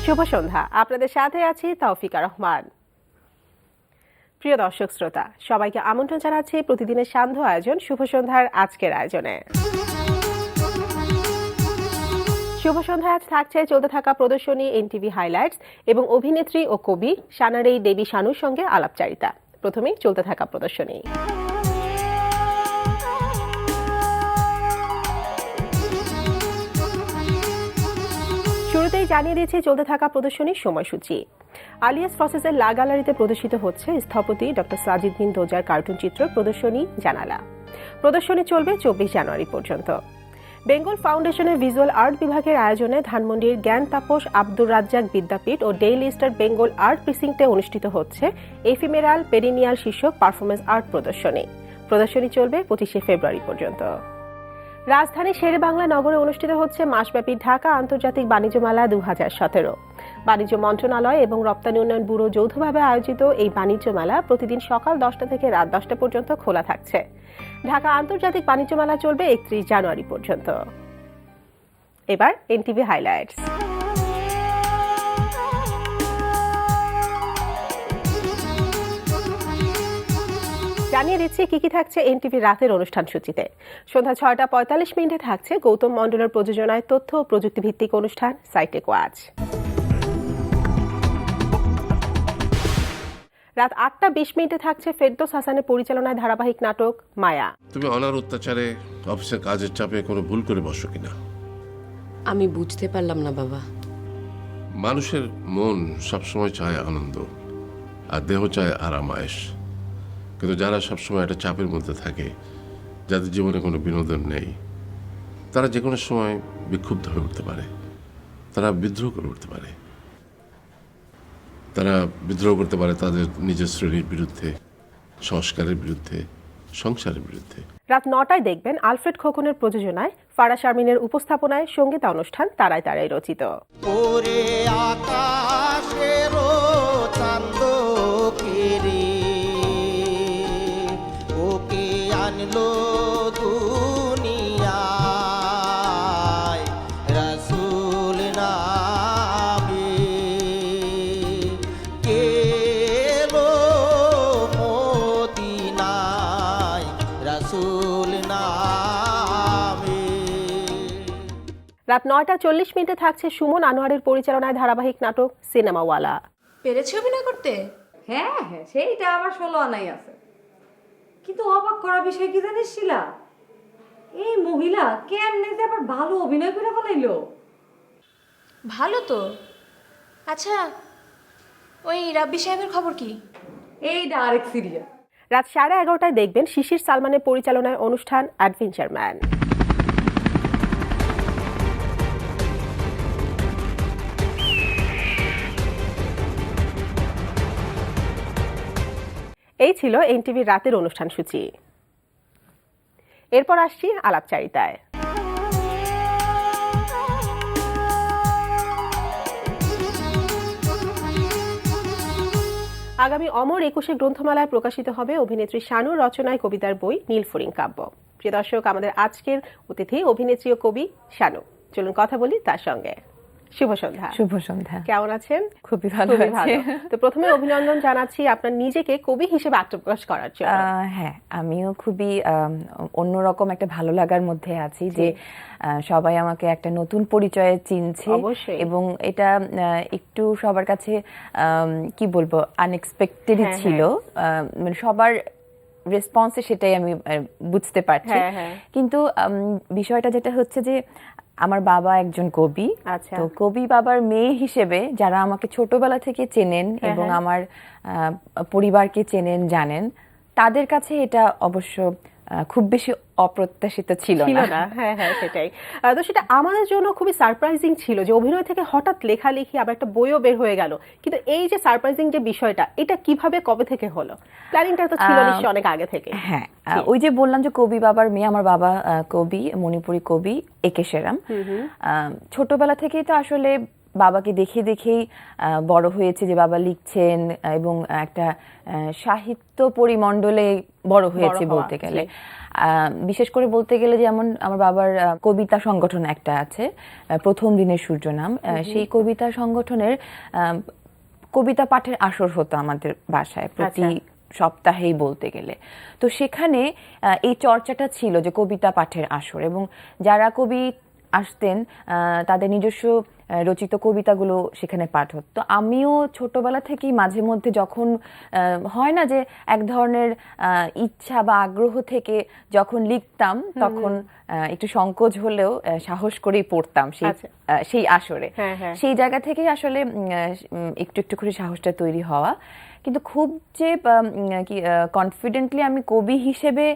শুভ সন্ধ্যা, আপনাদের সাথে আছি তৌফিকা রহমান। প্রিয় দর্শক শ্রোতা, সবাইকে আমন্ত্রণ জানাচ্ছি প্রতিদিনের সান্ধ্য আয়োজন শুভ সন্ধ্যার আজকের আয়োজনে। শুভ সন্ধ্যায় আজ থাকছে চলতে থাকা প্রদর্শনী এনটিভি হাইলাইটস এবং অভিনেত্রী ও কবি সানারেই দেবী শানুর সঙ্গে আলাপচারিতা। প্রথমেই চলতে থাকা প্রদর্শনী। শুরুতেই জানিয়ে দিয়েছি চলতে থাকা প্রদর্শনীর সময়সূচি। আলিয়াস ফসেসের লা গ্যালারিতে প্রদর্শিত হচ্ছে স্থপতি ডক্টর সাজিদ বিন দোজার কার্টুন চিত্র প্রদর্শনী জানালা। প্রদর্শনী চলবে 24 জানুয়ারি পর্যন্ত। বেঙ্গল ফাউন্ডেশনের ভিজুয়াল আর্ট বিভাগের আয়োজনে ধানমন্ডির জ্ঞান তাপস আব্দুর রাজ্জাক বিদ্যাপীঠ ও ডেইলি স্টার বেঙ্গল আর্ট প্রিসিংটে অনুষ্ঠিত হচ্ছে এফিমেরাল পেরিনিয়াল শীর্ষক পারফরমেন্স আর্ট প্রদর্শনী। প্রদর্শনী চলবে 25 ফেব্রুয়ারি পর্যন্ত। রাজধানীর শেরেবাংলা নগরে অনুষ্ঠিত হচ্ছে মাসব্যাপী ঢাকা আন্তর্জাতিক বাণিজ্য মেলা 2017। বাণিজ্য মন্ত্রণালয় এবং রপ্তানি উন্নয়ন ব্যুরো যৌথভাবে আয়োজিত এই বাণিজ্য মেলা প্রতিদিন সকাল 10টা থেকে রাত 10টা পর্যন্ত খোলা থাকছে। ঢাকা আন্তর্জাতিক বাণিজ্য মেলা চলবে 31 জানুয়ারি পর্যন্ত। এবার এনটিভি হাইলাইটস। জানিয়ে দিচ্ছি কি কি থাকছে এনটিভি রাতের অনুষ্ঠান সূচিতে। সন্ধ্যা 6:45 থাকছে গৌতম মণ্ডলের প্রযোজনায় তথ্য ও প্রযুক্তি ভিত্তিক অনুষ্ঠান সাইটেক ওয়াচ। রাত 8:20 থাকছে ফেরদৌস হাসানের পরিচালনায় ধারাবাহিক নাটক মায়া। তুমি অনার অত্যাচারে অফিসের কাজের চাপে কোনো ভুল করে বসো কিনা? আমি বুঝতে পারলাম না বাবা। মানুষের মন সবসময় চায় আনন্দ আর দেহ চায় আরামায়েশ, কিন্তু যারা সবসময় একটা চাপের মধ্যে থাকে, যাদের জীবনে কোনো বিনোদন নেই, তারা যে কোনো সময় বিক্ষুব্ধ হয়ে উঠতে পারে, তারা বিদ্রোহ করে উঠতে পারে। তারা বিদ্রোহ করতে পারে তাদের নিজের শ্রেণীর বিরুদ্ধে, সংস্কারের বিরুদ্ধে, সংসারের বিরুদ্ধে। রাত 9টায় দেখবেন আলফ্রেড খোকনের প্রযোজনায় ফারা শারমিনের উপস্থাপনায় সঙ্গীত অনুষ্ঠান তারাই তারাই রচিত। ওরে আকাশেরও চাঁদ কেরে ওকে আনলো দুনিয়ায় রাসূল নামে কেলো মদিনায় রাসূল নামে। রাত 9:40 থাকছে সুমন আনোয়ারের পরিচালনায় ধারাবাহিক নাটক সিনেমাওয়ালা। পেরেছে অভিনয় করতে? হ্যাঁ হ্যাঁ, সেইটা আমার 16 আনাই আছে। কিন্তু অবাক করা বিষয় কি জানিস শিলা, এই মহিলা কেমনে যে আবার ভালো অভিনয় করে ফেলাইলো। ভালো তো। আচ্ছা, ওই রাব্বি সাহেবের খবর কি? এইটা আরেক সিরিয়াল। রাত 11:30টায় দেখবেন শিশির সালমানের পরিচালনায় অনুষ্ঠান অ্যাডভেঞ্চার ম্যান। এই ছিল এনটিভি রাতের অনুষ্ঠান সূচি। এরপর আসছি আলাপচারিতায়। আগামী অমর 21 গ্রন্থমেলায় প্রকাশিত হবে অভিনেত্রী শানুর রচনায় কবিতার বই নীলফড়িং কাব্য। প্রিয় দর্শক, আমাদের আজকের অতিথি অভিনেত্রী ও কবি শানু। চলুন কথা বলি তার সঙ্গে। শুভ সন্ধ্যা। শুভ সন্ধ্যা। কেমন আছেন? খুবই ভালো আছি। তো প্রথমে অভিনন্দন জানাচ্ছি আপনার নিজেকে কবি হিসেবে আত্মপ্রকাশ করার জন্য। হ্যাঁ, আমিও খুবই অন্যরকম একটা ভালো লাগার মধ্যে আছি যে সবাই আমাকে একটা নতুন পরিচয়ে চিনছে এবং এটা একটু সবার কাছে কি বলবো আনএক্সপেক্টেড ছিল। মানে সবার রেসপন্সে সেটাই আমি বুঝতে পারছি। কিন্তু বিষয়টা যেটা হচ্ছে যে আমার বাবা একজন কবি। তো কবি বাবার মেয়ে হিসেবে যারা আমাকে ছোটবেলা থেকে চেনেন এবং আমার পরিবারকে চেনেন জানেন, তাদের কাছে এটা অবশ্য খুব বেশি অপ্রত্যাশিত ছিল না। হ্যাঁ হ্যাঁ, সেটাই। তো সেটা আমাদের জন্য খুবই সারপ্রাইজিং ছিল যে অভিনয় থেকে হঠাৎ লেখালেখি, আবার একটা বইও বের হয়ে গেল। কিন্তু এই যে সারপ্রাইজিং যে বিষয়টা, এটা কিভাবে কবে থেকে হলো? প্ল্যানিংটা তো ছিল নিশ্চয়ই অনেক আগে থেকে। হ্যাঁ, ওই যে বললাম যে কবি বাবার মেয়ে, আমার বাবা কবি, মণিপুরী কবি একে সেরাম। ছোটবেলা থেকেই তো আসলে বাবাকে দেখে দেখেই বড় হয়েছে, যে বাবা লিখছেন এবং একটা সাহিত্য পরিমণ্ডলে বড় হয়েছে বলতে গেলে। বিশেষ করে বলতে গেলে যেমন আমার বাবার কবিতা সংগঠন একটা আছে, প্রথম দিনের সূর্য নাম। সেই কবিতা সংগঠনের কবিতা পাঠের আসর হতো আমাদের বাসায় প্রতি সপ্তাহেই বলতে গেলে। তো সেখানে এই চর্চাটা ছিল যে কবিতা পাঠের আসর, এবং যারা কবি আসতেন তাদের নিজস্ব রচিত কবিতাগুলো সেখানে পাঠ হতো। তো আমিও ছোটবেলা থেকেই মাঝে মধ্যে যখন হয় না যে এক ধরনের ইচ্ছা বা আগ্রহ থেকে যখন লিখতাম, তখন একটু সংকোচ হলেও সাহস করেই পড়তাম সেই আসরে। সেই জায়গা থেকেই আসলে একটু একটু করে সাহসটা তৈরি হওয়া। কিন্তু খুব যে কনফিডেন্টলি আমি কবি হিসেবে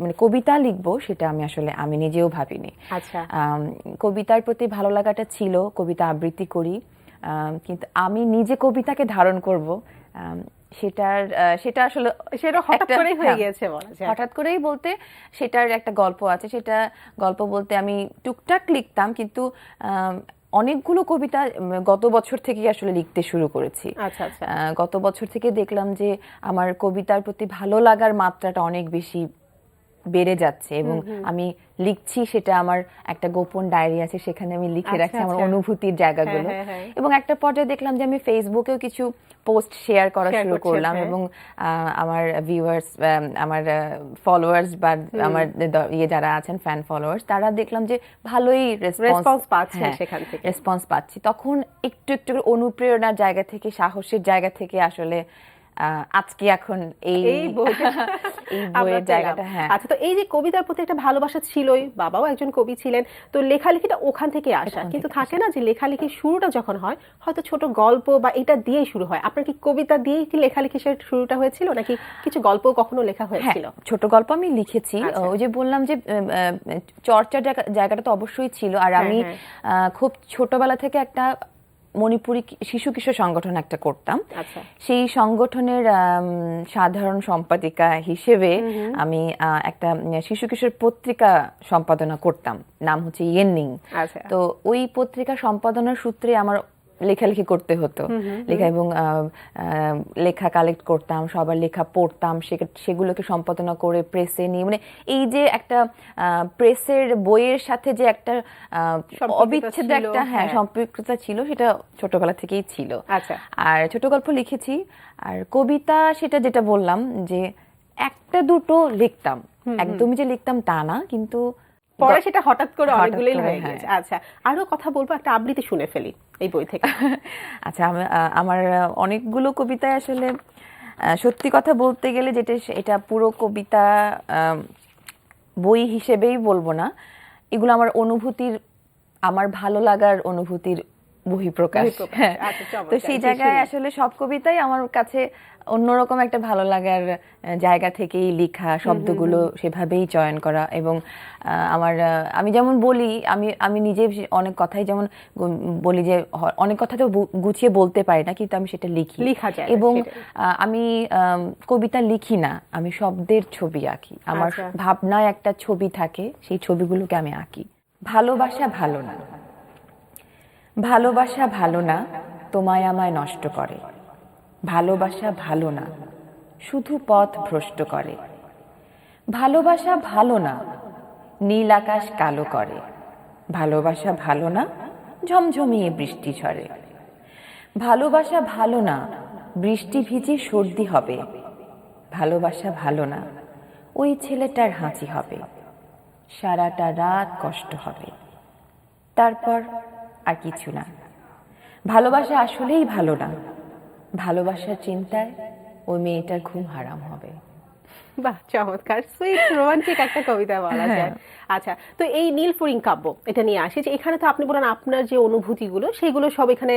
মানে কবিতা লিখবো, সেটা আমি নিজেও ভাবিনি। কবিতার প্রতি ভালো লাগাটা ছিল, কবিতা আবৃত্তি করি, কিন্তু আমি নিজে কবিতাকে ধারণ করব সেটা আসলে হঠাৎ করেই হয়ে গিয়েছে বলা যায়। হঠাৎ করেই বলতে সেটার একটা গল্প আছে। সেটা গল্প বলতে আমি টুকটাক লিখতাম, কিন্তু অনেকগুলো কবিতা গত বছর থেকেই আসলে লিখতে শুরু করেছি। গত বছর থেকে দেখলাম যে আমার কবিতার প্রতি ভালো লাগার মাত্রাটা অনেক বেশি বেড়ে যাচ্ছে, এবং আমি লিখছি, সেটা আমার একটা গোপন ডায়েরি আছে, সেখানে আমি লিখে রাখছি আমার অনুভূতির জায়গাগুলো। এবং একটা পর্যায়ে দেখলাম যে আমি ফেসবুকেও কিছু পোস্ট শেয়ার করা শুরু করলাম, এবং আমার ভিউয়ার্স, আমার ফলোয়ার্স বা আমার যারা আছেন ফ্যান ফলোয়ার্স, তারা দেখলাম যে ভালোই রেসপন্স পাচ্ছি। তখন একটু একটু অনুপ্রেরণার জায়গা থেকে, সাহসের জায়গা থেকে আসলে আজকে এখন এই বইয়ের জায়গাটা। আচ্ছা, তো এই যে কবিতার প্রতি একটা ভালোবাসা ছিলই, বাবাও একজন কবি ছিলেন, তো লেখালেখিটা ওখান থেকে আসা। কিন্তু থাকে না যে লেখালেখির শুরুটা যখন হয় হয়তো ছোট গল্প বা এটা দিয়েই শুরু হয়। আপনার কি কবিতা দিয়েই কি লেখালেখি শুরুটা হয়েছিল, নাকি কিছু গল্প কখনো লেখা হয়েছিল? ছোট গল্প আমি লিখেছি। ওই যে বললাম যে চর্চার জায়গাটা তো অবশ্যই ছিল। আর আমি খুব ছোটবেলা থেকে একটা মণিপুরি শিশু কিশোর সংগঠন একটা করতাম। সেই সংগঠনের সাধারণ সম্পাদিকা হিসেবে আমি একটা শিশু কিশোর পত্রিকা সম্পাদনা করতাম, নাম হচ্ছে ইয়েনিং। তো ওই পত্রিকা সম্পাদনার সূত্রে আমার লেখালেখি করতে হতো, লেখা এবং লেখা কালেক্ট করতাম, সবার লেখা পড়তাম, সেগুলোকে সম্পাদনা করে প্রেসে নিয়ে, মানে এই যে একটা প্রেসের বইয়ের সাথে যে একটা অবিচ্ছেদ্য একটা সম্পৃক্ততা ছিল, সেটা ছোটবেলা থেকেই ছিল। আর ছোট গল্প লিখেছি। আর কবিতা, সেটা যেটা বললাম যে একটা দুটো লিখতাম, একদমই যে লিখতাম তা না, কিন্তু পরে সেটা হঠাৎ করে অনেকগুলোই হয়ে গেছে। আচ্ছা, আরো কথা বলবো, একটা আবৃত্তি শুনে ফেলি এই বই থেকে। আচ্ছা, আমার অনেকগুলো কবিতায় আসলে সত্যি কথা বলতে গেলে যেটা, এটা পুরো কবিতা বই হিসেবেই বলবো না, এগুলো আমার অনুভূতির, আমার ভালো লাগার অনুভূতির বহিঃপ্রকাশ। তো সেই জায়গায় আসলে সব কবিতাই আমার কাছে অন্যরকম একটা ভালো লাগার জায়গা থেকেই লেখা, শব্দগুলো সেভাবেই চয়ন করা। এবং আমি যেমন বলি, আমি নিজে অনেক কথাই যেমন বলি যে অনেক কথা তো গুছিয়ে বলতে পারি না, কিন্তু আমি সেটা লেখা যায়। এবং আমি কবিতা লিখি না, আমি শব্দের ছবি আঁকি। আমার ভাবনায় একটা ছবি থাকে, সেই ছবিগুলোকে আমি আঁকি। ভালোবাসা ভালো না, ভালোবাসা ভালো না, তোমায় আমায় নষ্ট করে। ভালোবাসা ভালো না, শুধু পথ ভ্রষ্ট করে। ভালোবাসা ভালো না, নীল আকাশ কালো করে। ভালোবাসা ভালো না, ঝমঝমিয়ে বৃষ্টি ঝরে। ভালোবাসা ভালো না, বৃষ্টি ভিজে সর্দি হবে। ভালোবাসা ভালো না, ওই ছেলেটার হাঁচি হবে। সারাটা রাত কষ্ট হবে, তারপর আর কিছু না। ভালোবাসা আসলেই ভালো না, ভালোবাসার চিন্তায় ওই মেয়েটার ঘুম হারাম হবে। বাহ, চমৎকার, সুইট রোমান্টিক একটা কবিতা বলা যায়। আচ্ছা, তো এই নীলফড়িং কাব্য, এটা নিয়ে আসি যে এখানে তো আপনি বলেন আপনার যে অনুভূতিগুলো সেগুলো সব এখানে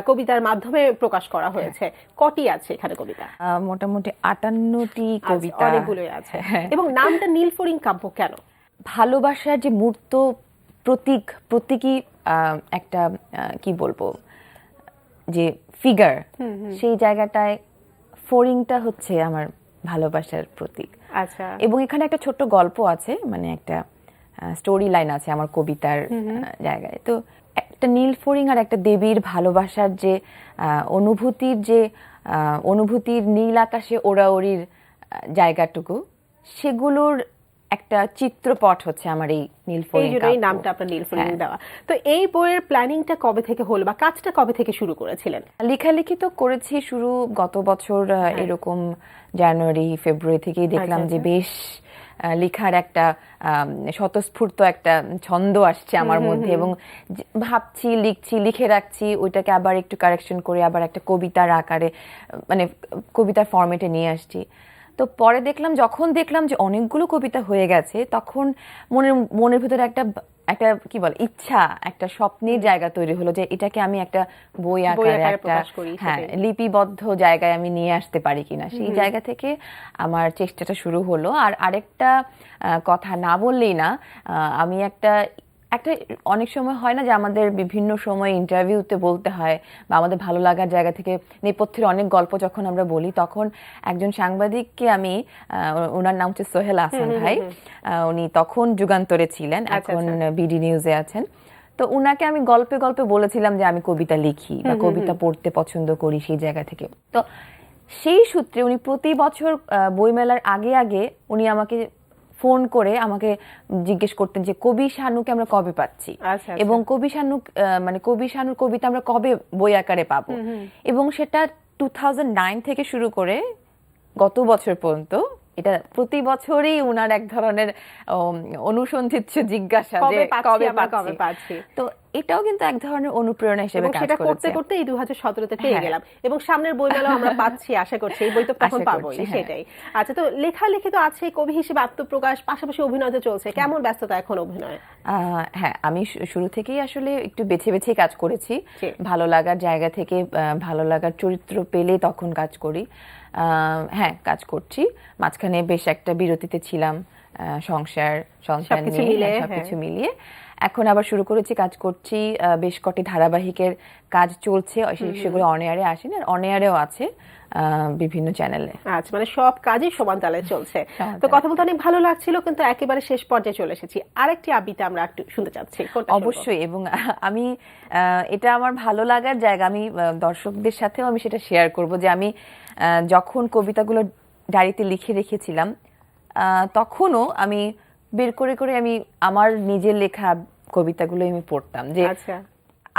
কবিতার মাধ্যমে প্রকাশ করা হয়েছে। কটি আছে এখানে কবিতা? মোটামুটি 58টি কবিতা, অনেকগুলোই আছে। এবং নামটা নীলফড়িং কাব্য কেন? ভালোবাসার যে মূর্ত প্রতীকী একটা কি বলবো যে ফিগার, সেই জায়গাটায় ফড়িংটা হচ্ছে আমার ভালোবাসার প্রতীক। আচ্ছা, এবং এখানে একটা ছোট্ট গল্প আছে, মানে একটা স্টোরি লাইন আছে আমার কবিতার জায়গায়। তো একটা নীলফড়িং আর একটা দেবীর ভালোবাসার যে অনুভূতির নীল আকাশে ওড়াওড়ির জায়গাটুকু, সেগুলোর একটা চিত্রপট হচ্ছে আমার এই নীলফড়িং। এই জন্যই নামটা আপনার নীলফড়িং দেওয়া। তো এই বইয়ের প্ল্যানিংটা কবে থেকে হলো বা কাজটা কবে থেকে শুরু করেছিলেন? লেখালেখি তো করেছি শুরু গত বছর এরকম জানুয়ারি ফেব্রুয়ারি থেকেই দেখলাম যে বেশ লেখার একটা স্বতঃস্ফূর্ত একটা ছন্দ আসছে আমার মধ্যে, এবং ভাবছি, লিখছি, লিখে রাখছি, ওইটাকে আবার একটু কারেকশন করে আবার একটা কবিতার আকারে, মানে কবিতার ফরম্যাটে নিয়ে আসছি। তো পরে যখন দেখলাম যে অনেকগুলো কবিতা হয়ে গেছে, তখন মনের ভিতরে একটা কি বলে ইচ্ছা, একটা স্বপ্নের জায়গা তৈরি হলো যে এটাকে আমি একটা বই আকারে একটা লিপিবদ্ধ জায়গায় আমি নিয়ে আসতে পারি কিনা। সেই জায়গা থেকে আমার চেষ্টাটা শুরু হলো। আর আরেকটা কথা না বললেই না, আমি একটা অনেক সময় হয় না যে আমাদের বিভিন্ন সময় ইন্টারভিউতে বলতে হয় বা আমাদের ভালো লাগার জায়গা থেকে নেপথ্যের অনেক গল্প যখন আমরা বলি, তখন একজন সাংবাদিককে আমি, ওনার নাম হচ্ছে সোহেল আহসান ভাই, উনি তখন যুগান্তরে ছিলেন, এখন বিডি নিউজে আছেন। তো উনাকে আমি গল্পে গল্পে বলেছিলাম যে আমি কবিতা লিখি বা কবিতা পড়তে পছন্দ করি সেই জায়গা থেকে। তো সেই সূত্রে উনি প্রতি বছর বইমেলার আগে আগে উনি আমাকে ফোন করে আমাকে জিজ্ঞেস করতেন যে কবি শানুকে আমরা কবে পাচ্ছি, এবং কবি শানুর কবিতা আমরা কবে বই আকারে পাবো। এবং সেটা 2009 থেকে শুরু করে গত বছর পর্যন্ত এটা প্রতি বছরই উনার এক ধরনের অনুসন্ধিৎসু জিজ্ঞাসা যে কবে পাচ্ছি। তো এটাও কিন্তু এক ধরনের অনুপ্রেরণা হিসেবে কাজ সেটা করতে করতে এই 2017-তে পেয়ে গেলাম, এবং সামনের বইমেলা আমরা পাচ্ছি, আশা করছি এই বই তো তখন পাবোই, সেটাই। আচ্ছা, তো লেখালেখি তো আছে, কবি হিসেবে আত্মপ্রকাশ, পাশাপাশি অভিনয় তো চলছে, কেমন ব্যস্ততা এখন অভিনয়? হ্যাঁ, আমি শুরু থেকেই আসলে একটু বেছে বেছে কাজ করেছি, ভালো লাগার জায়গা থেকে, ভালো লাগার চরিত্র পেলে তখন কাজ করি। হ্যাঁ, কাজ করছি, মাঝখানে বেশ একটা বিরতিতে ছিলাম সংসার নিয়ে, সবকিছু মিলিয়ে। এখন আবার শুরু করেছি, কাজ করছি, বেশ কটি ধারাবাহিকের কাজ চলছে, সেগুলো অন এয়ারে আসেনি, আর অন এয়ারেও আছে বিভিন্ন চ্যানেলে। আচ্ছা, মানে সব কাজই সমান তালে চলছে। তো কথা বলতে অনেক ভালো লাগছিল, কিন্তু একেবারে শেষ পর্যায়ে চলে এসেছি। আরেকটি আবৃত্তি আমরা একটু শুনতে চাচ্ছি। অবশ্যই, এবং আমি এটা আমার ভালো লাগার জায়গা, আমি দর্শকদের সাথেও আমি সেটা শেয়ার করব যে আমি যখন কবিতাগুলো ডায়েরিতে লিখে রেখেছিলাম, তখনও আমি বের করে করে আমি আমার নিজের লেখা কবিতাগুলো আমি পড়তাম, যে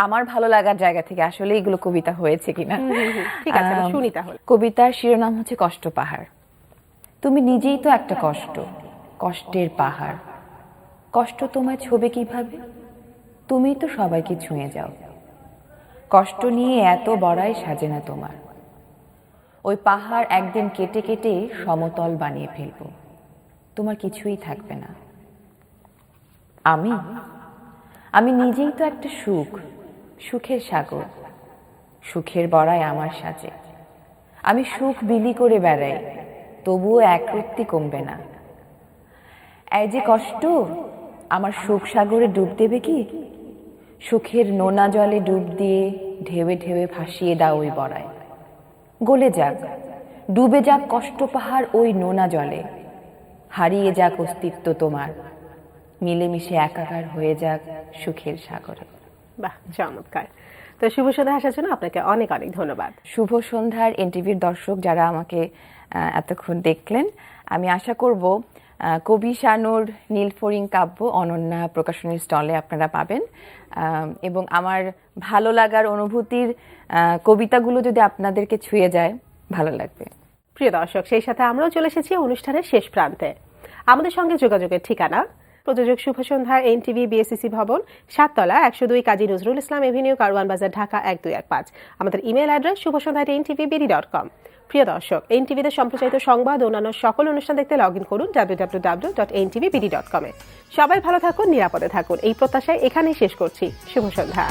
আমার ভালো লাগার জায়গা থেকে আসলে এগুলো কবিতা হয়েছে কিনা। ঠিক আছে, শুনি তাহলে। কবিতার শিরোনাম হচ্ছে কষ্ট পাহাড়। তুমি নিজেই তো একটা কষ্ট, কষ্টের পাহাড়। কষ্ট তোমায় ছোবে কিভাবে? তুমি তো সবাইকে ছুঁয়ে যাও। কষ্ট নিয়ে এত বড়াই সাজে না তোমার। ওই পাহাড় একদিন কেটে কেটে সমতল বানিয়ে ফেলবো, তোমার কিছুই থাকবে না। আমি নিজেই তো একটা সুখের সাগর। সুখের বড়াই আমার সাজে। আমি সুখ বিলি করে বেড়াই, তবুও একরত্তি কমবে না। এই যে কষ্ট, আমার সুখ সাগরে ডুব দেবে কি? সুখের নোনা জলে ডুব দিয়ে ঢেউে ঢেউে ভাসিয়ে দাও ওই বড়াই। গলে যাক, ডুবে যাক কষ্ট পাহাড় ওই নোনা জলে। হারিয়ে যাক অস্তিত্ব তোমার, মিলেমিশে একাকার হয়ে যাক সুখের সাগরে। বাহ, চমৎকার। তো শুভ সন্ধ্যা আসার জন্য আপনাকে অনেক অনেক ধন্যবাদ। শুভ সন্ধ্যার এনটিভির দর্শক যারা আমাকে এতক্ষণ দেখলেন, আমি আশা করব কবি শানুর নীলফড়িং কাব্য অনন্যা প্রকাশনীর স্টলে আপনারা পাবেন, এবং আমার ভালো লাগার অনুভূতির কবিতাগুলো যদি আপনাদেরকে ছুঁয়ে যায়, ভালো লাগবে। প্রিয় দর্শক, সেই সাথে আমরাও চলে এসেছি অনুষ্ঠানের শেষ প্রান্তে। আমাদের সঙ্গে যোগাযোগের ঠিকানা প্রযোজক শুভ সন্ধ্যা, এনটিভি, বিএসসিসি ভবন, 7 তলা, 102 কাজী নজরুল ইসলাম এভিনিউ, কারওয়ান বাজার, ঢাকা 1215। আমাদের ইমেল অ্যাড্রেস shubhosandha@ntv.bd.com। প্রিয় দর্শক, এনটিভিতে সম্প্রচারিত সংবাদ ও অন্যান্য সকল অনুষ্ঠান দেখতে লগ ইন করুন www.ntvbd.com-এ। সবাই ভালো থাকুন, নিরাপদে থাকুন, এই প্রত্যাশায় এখানেই শেষ করছি। শুভ সন্ধ্যা।